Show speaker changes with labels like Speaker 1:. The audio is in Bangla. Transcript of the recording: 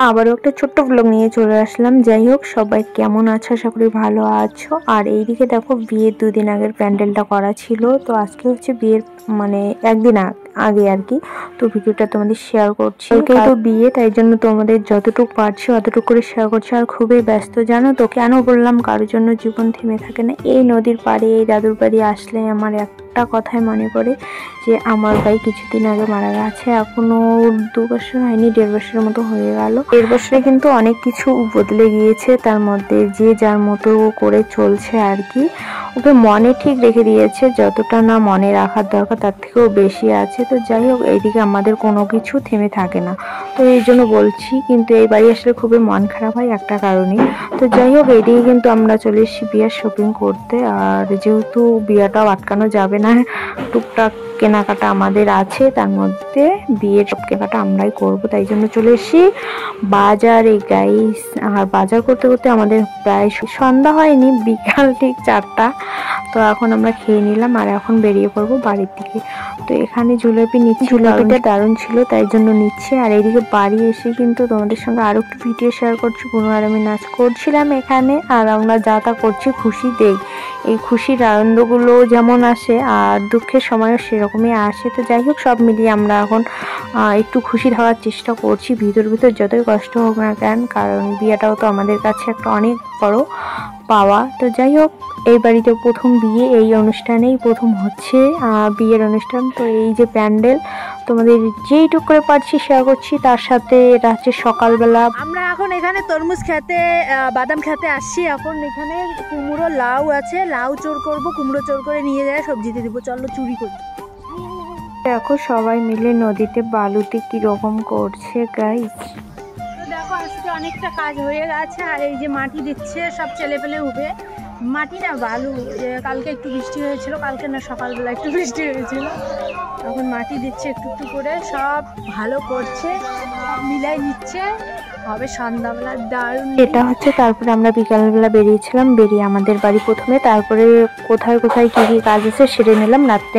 Speaker 1: আবারও একটা ছোট্ট ব্লগ নিয়ে চলে আসলাম। যাই হোক, সবাই কেমন আছো? আশা করি ভালো আছো। আর এইদিকে দেখো, বিয়ের 2 দিন আগের প্যান্ডেলটা করা ছিল, তো আজকে হচ্ছে বিয়ের মানে একদিন আগে আর কি। তো ভিডিওটা তোমাদের শেয়ার করছি। কালকে তো বিয়ে, তাই জন্য তোমাদের যতটুকু পারছি অতটুকু করে শেয়ার করছি। আর খুবই ব্যস্ত, জানো তো কেন বললাম, কারোর জন্য জীবন থেমে থাকে না। এই নদীর পাড়ে, এই দাদুর বাড়ি আসলে আমার একটা কথাই মনে পড়ে যে আমার ভাই কিছুদিন আগে মারা গেছে। এখনো 2 বছর হয়নি, 1.5 বছরের মতো হয়ে গেল। 1.5 বছরে কিন্তু অনেক কিছু বদলে গিয়েছে, তার মধ্যে যে যার মতো করে চলছে আর কি। ওকে মনে ঠিক রেখে দিয়েছে, যতটা না মনে রাখার দরকার তার থেকেও বেশি আছে। তো যাই হোক, এইদিকে আমাদের কোনো কিছু থেমে থাকে না, তো এই জন্য বলছি। কিন্তু এই বাড়ি আসলে খুবই মন খারাপ হয় একটা কারণে। তো যাই হোক, এইদিকে কিন্তু আমরা চলে এসেছি বিয়ার শপিং করতে। আর যেহেতু বিয়েটাও আটকানো যাবে না, টুকটাক কেনাকাটা আমাদের আছে, তার মধ্যে বিয়ের সব কেনাকাটা আমরাই করব, তাই জন্য চলে এসেছি বাজারে গাইস। আর বাজার করতে করতে আমাদের প্রায় সন্ধ্যা হয়নি, বিকাল ঠিক 4টা। তো এখন আমরা খেয়ে নিলাম আর এখন বেরিয়ে পড়বো বাড়ির দিকে। তো এখানে জিলাপি নিচ্ছি, জিলাপিটা দারুণ ছিল তাই জন্য নিচ্ছি। আর এইদিকে বাড়ি এসে কিন্তু তোমাদের সঙ্গে আরো একটু ভিডিও শেয়ার করছি। পুনঃ আর আমি নাচ করছিলাম এখানে, আর আমরা যা তা করছি খুশি দেই। এই খুশির আনন্দগুলো যেমন আসে আর দুঃখের সময়ও সেরকমই আসে। তো যাই হোক, সব মিলিয়ে আমরা এখন একটু খুশি থাকার চেষ্টা করছি, ভিতর ভিতর যতই কষ্ট হোক না কেন, কারণ বিয়েটাও তো আমাদের কাছে একটা অনেক বড় পাওয়া। তো যাই হোক, এই বাড়িতে প্রথম বিয়ে, এই অনুষ্ঠানেই প্রথম হচ্ছে বিয়ের অনুষ্ঠান। তো এই যে প্যান্ডেল, তোমাদের যেইটুক করে পারছি শেয়ার করছি। তার সাথে এটা হচ্ছে সকালবেলা।
Speaker 2: আমরা এখন এখানে তরমুজ খেতে, বাদাম খেতে আসছি। এখন এখানে কুমড়ো লাউ আছে, লাউ চোর করব, কুমড়ো চোর করে নিয়ে যায় সবজিতে দিব। চলো চুরি করি।
Speaker 1: দেখো সবাই মিলে নদীতে বালুতে কিরকম করছে গাইস।
Speaker 2: তো দেখো, আজকে অনেকটা কাজ হয়ে গেছে। আর এই যে মাটি দিচ্ছে, সব ছেলে পেলে উঠে, মাটি না বালু, যে কালকে একটু বৃষ্টি হয়েছিল, কালকে না সকালবেলা একটু বৃষ্টি হয়েছিল। এখন মাটি দিচ্ছে একটু একটু করে, সব ভালো করছে, সব মিলাই নিচ্ছে, হবে সন্ধ্যাবেলা দারুণ।
Speaker 1: এটা হচ্ছে তারপরে আমরা বিকালবেলা বেরিয়েছিলাম, বেরিয়ে আমাদের বাড়ি প্রথমে, তারপরে কোথায় কোথায় কি কি কাজ আছে সেরে নিলাম রাত্রে।